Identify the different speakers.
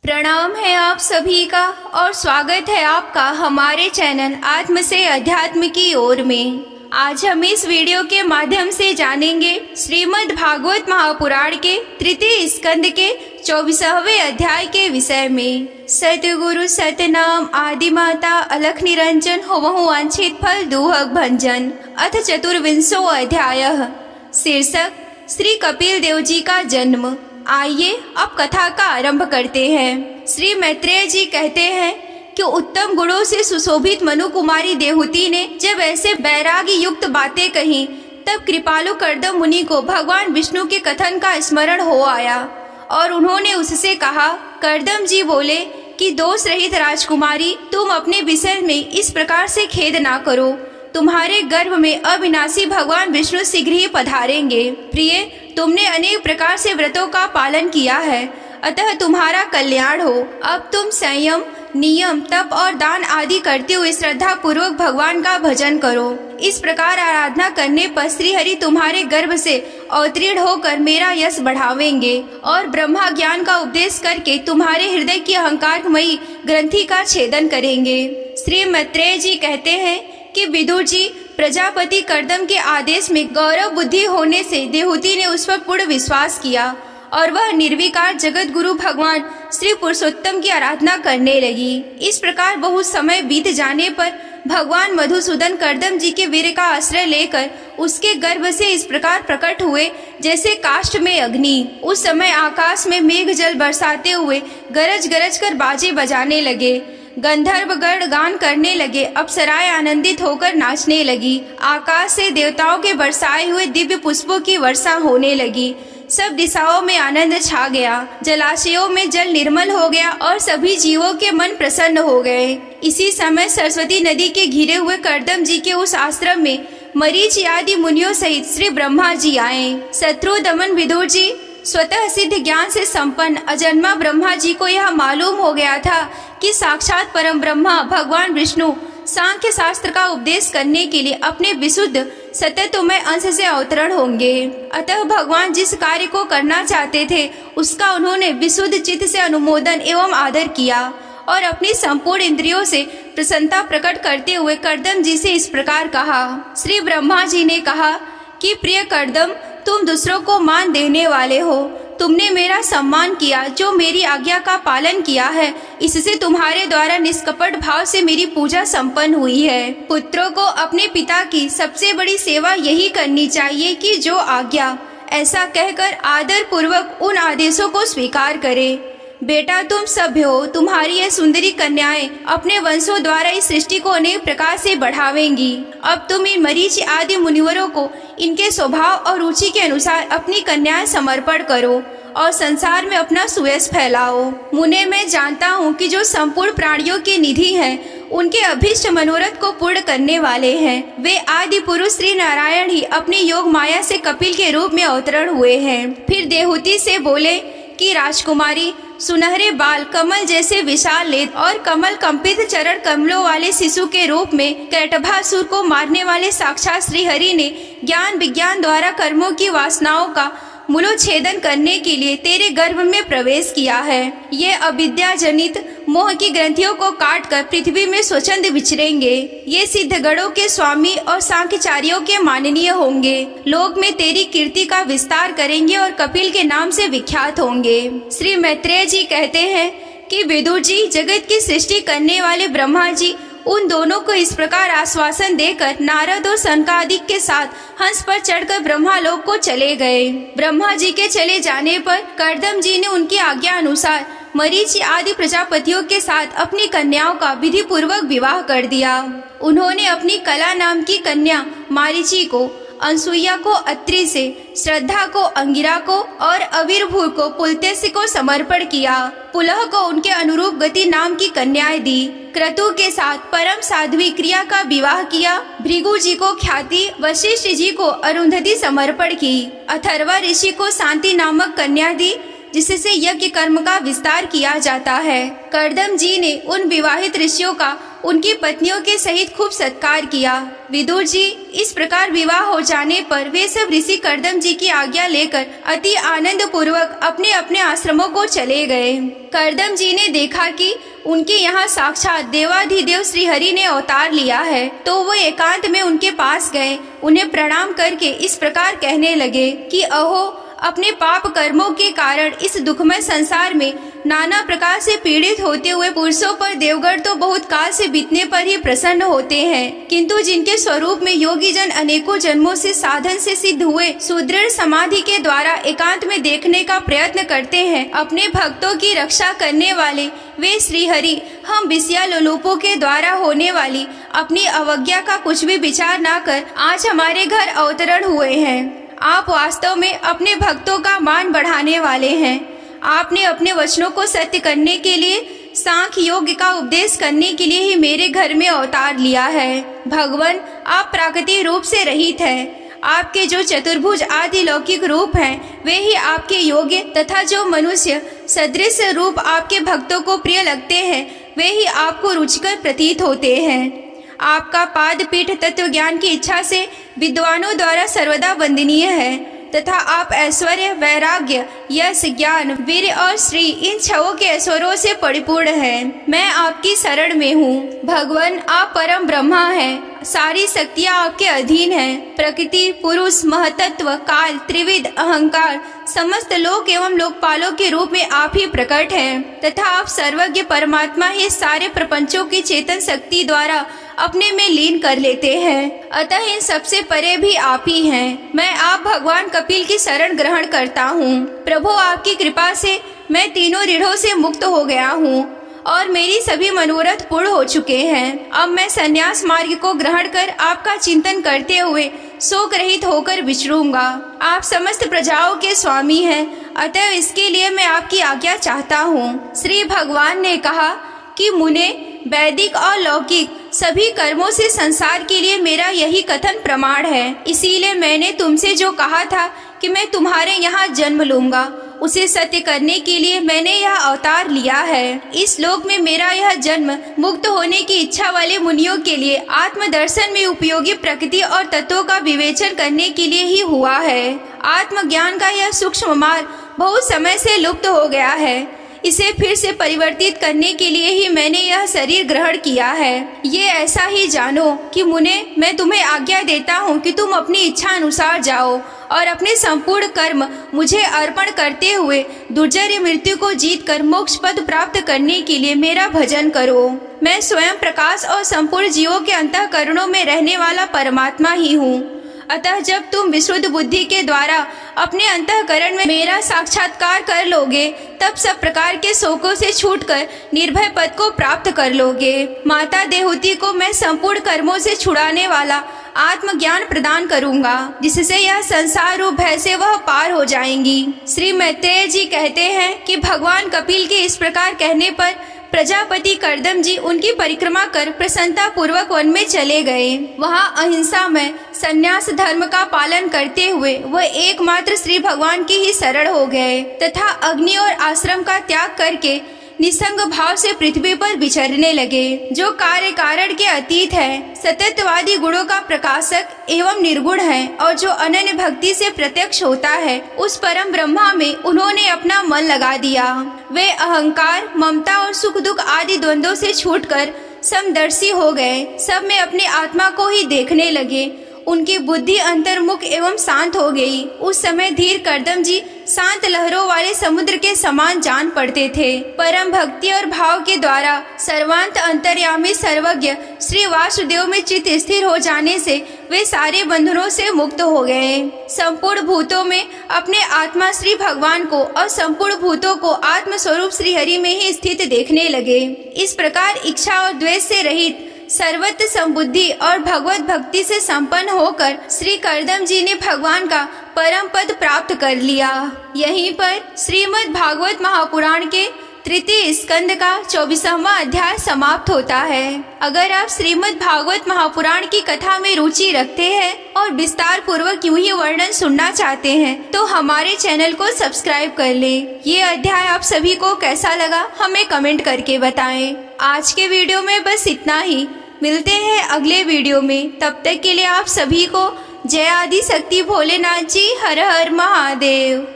Speaker 1: प्रणाम है आप सभी का और स्वागत है आपका हमारे चैनल आत्म से अध्यात्म की ओर में। आज हम इस वीडियो के माध्यम से जानेंगे श्रीमद् भागवत महापुराण के तृतीय स्कंद के 24वें अध्याय के विषय में। सतगुरु सतनाम आदि माता अलख निरंजन होवहु वांछित फल दूहक भंजन। अथ चतुर्विंशो अध्याय। शीर्षक श्री कपिल देव जी का जन्म। आइए अब कथा का आरंभ करते हैं। श्री मैत्रेय जी कहते हैं कि उत्तम गुणों से सुशोभित मनु कुमारी देवहूति ने जब ऐसे बैरागी युक्त बातें कही, तब कृपालु कर्दम मुनि को भगवान विष्णु के कथन का स्मरण हो आया और उन्होंने उससे कहा। कर्दम जी बोले कि दोष रहित राजकुमारी, तुम अपने विषय में इस प्रकार से खेद ना करो। तुम्हारे गर्भ में अविनाशी भगवान विष्णु शीघ्र ही पधारेंगे। प्रिय, तुमने अनेक प्रकार से व्रतों का पालन किया है, अतः तुम्हारा कल्याण हो। अब तुम संयम, नियम, तप और दान आदि करते हुए श्रद्धा पूर्वक भगवान का भजन करो। इस प्रकार आराधना करने पर श्रीहरि तुम्हारे गर्भ से अवतीर्ण होकर मेरा यश बढ़ावेंगे और ब्रह्मा ज्ञान का उपदेश करके तुम्हारे हृदय की अहंकारमयी ग्रंथि का छेदन करेंगे। श्री मैत्रेय जी कहते हैं कि विदुर जी, प्रजापति कर्दम के आदेश में गौरव बुद्धि होने से देवहूति ने उस पर पूर्ण विश्वास किया और वह निर्विकार जगत गुरु भगवान श्री पुरुषोत्तम की आराधना करने लगी। इस प्रकार बहुत समय बीत जाने पर भगवान मधुसूदन कर्दम जी के वीर का आश्रय लेकर उसके गर्भ से इस प्रकार प्रकट हुए जैसे काष्ठ में अग्नि। उस समय आकाश में मेघ जल बरसाते हुए गरज गरज कर बाजे बजाने लगे। गंधर्वगण गान करने लगे। अप्सराएं आनंदित होकर नाचने लगी। आकाश से देवताओं के बरसाए हुए दिव्य पुष्पों की वर्षा होने लगी। सब दिशाओं में आनंद छा गया। जलाशयों में जल निर्मल हो गया और सभी जीवों के मन प्रसन्न हो गए। इसी समय सरस्वती नदी के घिरे हुए कर्दम जी के उस आश्रम में मरीचि आदि मुनियों सहित श्री ब्रह्मा जी आए। शत्रु दमन विदुर जी, स्वतः सिद्ध ज्ञान से संपन्न अजन्मा ब्रह्मा जी को यह मालूम हो गया था कि साक्षात परम ब्रह्मा भगवान विष्णु सांख्य शास्त्र का उपदेश करने के लिए अपने विशुद्ध सतत्वमय अंश से अवतरण होंगे। अतः भगवान जिस कार्य को करना चाहते थे उसका उन्होंने विशुद्ध चित्त से अनुमोदन एवं आदर किया और अपनी संपूर्ण इंद्रियों से प्रसन्नता प्रकट करते हुए कर्दम जी से इस प्रकार कहा। श्री ब्रह्मा जी ने कहा कि प्रिय कर्दम, तुम दूसरों को मान देने वाले हो। तुमने मेरा सम्मान किया, जो मेरी आज्ञा का पालन किया है, इससे तुम्हारे द्वारा निष्कपट भाव से मेरी पूजा संपन्न हुई है। पुत्रों को अपने पिता की सबसे बड़ी सेवा यही करनी चाहिए कि जो आज्ञा, ऐसा कहकर आदर पूर्वक उन आदेशों को स्वीकार करे। बेटा, तुम सभ्य हो। तुम्हारी ये सुंदरी कन्याएं अपने वंशों द्वारा इस सृष्टि को अनेक प्रकार से बढ़ावेंगी। अब तुम इन मरीचि आदि मुनिवरों को इनके स्वभाव और रुचि के अनुसार अपनी कन्याएं समर्पण करो और संसार में अपना सुयश फैलाओ। मुने, मैं जानता हूँ कि जो संपूर्ण प्राणियों की निधि हैं, उनके अभीष्ट मनोरथ को पूर्ण करने वाले हैं। वे आदि पुरुष श्री नारायण ही अपनी योग माया से कपिल के रूप में अवतरण हुए हैं। फिर देवहूति से बोले कि राजकुमारी, सुनहरे बाल, कमल जैसे विशाल नेत्र और कमल कंपित चरण कमलों वाले शिशु के रूप में कैटभासुर को मारने वाले साक्षात श्री हरि ने ज्ञान विज्ञान द्वारा कर्मों की वासनाओं का मूलोच्छेदन करने के लिए तेरे गर्भ में प्रवेश किया है। ये अविद्या जनित मोह की ग्रंथियों को काट कर पृथ्वी में स्वच्छंद विचरेंगे। ये सिद्धगणों के स्वामी और सांख्यचार्यों के माननीय होंगे। लोक में तेरी कीर्ति का विस्तार करेंगे और कपिल के नाम से विख्यात होंगे। श्री मैत्रेय जी कहते हैं कि विदुर जी, जगत की सृष्टि करने वाले ब्रह्मा जी उन दोनों को इस प्रकार आश्वासन देकर नारद और सनकादिक के साथ हंस पर चढ़कर ब्रह्मालोक को चले गए। ब्रह्मा जी के चले जाने पर कर्दम जी ने उनकी आज्ञा अनुसार मरीचि आदि प्रजापतियों के साथ अपनी कन्याओं का विधि पूर्वक विवाह कर दिया। उन्होंने अपनी कला नाम की कन्या मारीचि को, अनसुईया को अत्रि से, श्रद्धा को अंगिरा को और अविर्भूर को पुलत्स्य को समर्पण किया। पुलह को उनके अनुरूप गति नाम की कन्याएं दी। क्रतु के साथ परम साध्वी क्रिया का विवाह किया। भृगु जी को ख्याति, वशिष्ठ जी को अरुंधति समर्पण की। अथर्वा ऋषि को शांति नामक कन्या दी। जिससे यज्ञ कर्म का विस्तार किया जाता है। कर्दम जी ने उन विवाहित ऋषियों का उनकी पत्नियों के सहित खूब सत्कार किया। विदुर जी, इस प्रकार विवाह हो जाने पर वे सब ऋषि कर्दम जी की आज्ञा लेकर अति आनंद पूर्वक अपने अपने आश्रमों को चले गए। कर्दम जी ने देखा कि उनके यहाँ साक्षात देवाधिदेव श्री हरि ने अवतार लिया है, तो वो एकांत में उनके पास गए। उन्हें प्रणाम करके इस प्रकार कहने लगे कि अहो, अपने पाप कर्मों के कारण इस दुखमय संसार में नाना प्रकार से पीड़ित होते हुए पुरुषों पर देवगण तो बहुत काल से बीतने पर ही प्रसन्न होते हैं, किंतु जिनके स्वरूप में योगी जन अनेकों जन्मों से साधन से सिद्ध हुए सुदृढ़ समाधि के द्वारा एकांत में देखने का प्रयत्न करते हैं, अपने भक्तों की रक्षा करने वाले वे श्री हरि, हम विषया लोलुपों के द्वारा होने वाली अपनी अवज्ञा का कुछ भी विचार न कर आज हमारे घर अवतरण हुए हैं। आप वास्तव में अपने भक्तों का मान बढ़ाने वाले हैं। आपने अपने वचनों को सत्य करने के लिए सांख्य योग का उपदेश करने के लिए ही मेरे घर में अवतार लिया है। भगवान, आप प्राकृतिक रूप से रहित हैं। आपके जो चतुर्भुज आदि लौकिक रूप हैं, वे ही आपके योग्य तथा जो मनुष्य सदृश रूप आपके भक्तों को प्रिय लगते हैं, वे ही आपको रुचिकर प्रतीत होते हैं। आपका पाद पीठ तत्व ज्ञान की इच्छा से विद्वानों द्वारा सर्वदा वंदनीय है तथा आप ऐश्वर्य, वैराग्य, यश, ज्ञान, वीर और श्री इन छहों के ऐश्वर्यों से परिपूर्ण है। मैं आपकी शरण में हूँ। भगवान, आप परम ब्रह्मा हैं। सारी शक्तियाँ आपके अधीन हैं। प्रकृति, पुरुष, महतत्व, काल, त्रिविध, अहंकार, समस्त लोक एवं लोकपालों के रूप में आप ही प्रकट हैं तथा आप सर्वज्ञ परमात्मा ही सारे प्रपंचों की चेतन शक्ति द्वारा अपने में लीन कर लेते हैं। अतः इन सबसे परे भी आप ही हैं। मैं आप भगवान कपिल की शरण ग्रहण करता हूँ। प्रभु, आपकी कृपा से मैं तीनों ऋणों से मुक्त हो गया हूँ और मेरी सभी मनोरथ पूर्ण हो चुके हैं। अब मैं संन्यास मार्ग को ग्रहण कर आपका चिंतन करते हुए शोक रहित होकर विचरूंगा। आप समस्त प्रजाओं के स्वामी हैं, अतः इसके लिए मैं आपकी आज्ञा चाहता हूँ। श्री भगवान ने कहा कि मुने, वैदिक और लौकिक सभी कर्मों से संसार के लिए मेरा यही कथन प्रमाण है। इसीलिए मैंने तुमसे जो कहा था कि मैं तुम्हारे यहाँ जन्म लूंगा, उसे सत्य करने के लिए मैंने यह अवतार लिया है। इस लोक में मेरा यह जन्म मुक्त होने की इच्छा वाले मुनियों के लिए आत्मदर्शन में उपयोगी प्रकृति और तत्वों का विवेचन करने के लिए ही हुआ है। आत्मज्ञान का यह सूक्ष्म मार्ग बहुत समय से लुप्त हो गया है। इसे फिर से परिवर्तित करने के लिए ही मैंने यह शरीर ग्रहण किया है। ये ऐसा ही जानो कि मुने, मैं तुम्हें आज्ञा देता हूँ कि तुम अपनी इच्छा अनुसार जाओ और अपने संपूर्ण कर्म मुझे अर्पण करते हुए दुर्जय मृत्यु को जीतकर मोक्ष पद प्राप्त करने के लिए मेरा भजन करो। मैं स्वयं प्रकाश और संपूर्ण जीवों के अंतःकरणों में रहने वाला परमात्मा ही हूँ। अतः जब तुम विशुद्ध बुद्धि के द्वारा अपने अंतःकरण में मेरा साक्षात्कार कर लोगे, तब सब प्रकार के शोकों से छूटकर निर्भय पद को प्राप्त कर लोगे। माता देहूति को मैं संपूर्ण कर्मों से छुड़ाने वाला आत्मज्ञान प्रदान करूंगा, जिससे यह संसार रूप भय से वह पार हो जाएंगी। श्री मैत्रेय जी कहते हैं कि भगवान कपिल के इस प्रकार कहने पर प्रजापति कर्दम जी उनकी परिक्रमा कर प्रसन्नता पूर्वक वन में चले गए। वहाँ अहिंसा में संन्यास धर्म का पालन करते हुए वह एकमात्र श्री भगवान की ही शरण हो गए तथा अग्नि और आश्रम का त्याग करके निसंग भाव से पृथ्वी पर विचरने लगे। जो कार्य कारण के अतीत है, सततवादी गुणों का प्रकाशक एवं निर्गुण है और जो अनन्य भक्ति से प्रत्यक्ष होता है, उस परम ब्रह्मा में उन्होंने अपना मन लगा दिया। वे अहंकार, ममता और सुख दुख आदि द्वंद्वों से छूटकर समदर्शी हो गए। सब में अपने आत्मा को ही देखने लगे। उनकी बुद्धि अंतर्मुख एवं शांत हो गई। उस समय धीर कर्दम जी शांत लहरों वाले समुद्र के समान जान पड़ते थे। परम भक्ति और भाव के द्वारा सर्वांत अंतर्यामी सर्वज्ञ श्री वासुदेव में चित्त स्थिर हो जाने से वे सारे बंधनों से मुक्त हो गए। संपूर्ण भूतों में अपने आत्मा श्री भगवान को और संपूर्ण भूतों को आत्म स्वरूप श्री हरि में ही स्थित देखने लगे। इस प्रकार इच्छा और द्वेष से रहित सर्वत्र संबुद्धि और भगवत भक्ति से संपन्न होकर श्री कर्दम जी ने भगवान का परम पद प्राप्त कर लिया। यहीं पर श्रीमद् भागवत महापुराण के तृतीय स्कंद का 24वां अध्याय समाप्त होता है। अगर आप श्रीमद् भागवत महापुराण की कथा में रुचि रखते हैं और विस्तार पूर्वक यूं ही वर्णन सुनना चाहते हैं तो हमारे चैनल को सब्सक्राइब कर लें। ये अध्याय आप सभी को कैसा लगा हमें कमेंट करके बताएं। आज के वीडियो में बस इतना ही। मिलते हैं अगले वीडियो में। तब तक के लिए आप सभी को जय आदि शक्ति भोलेनाथ जी। हर हर महादेव।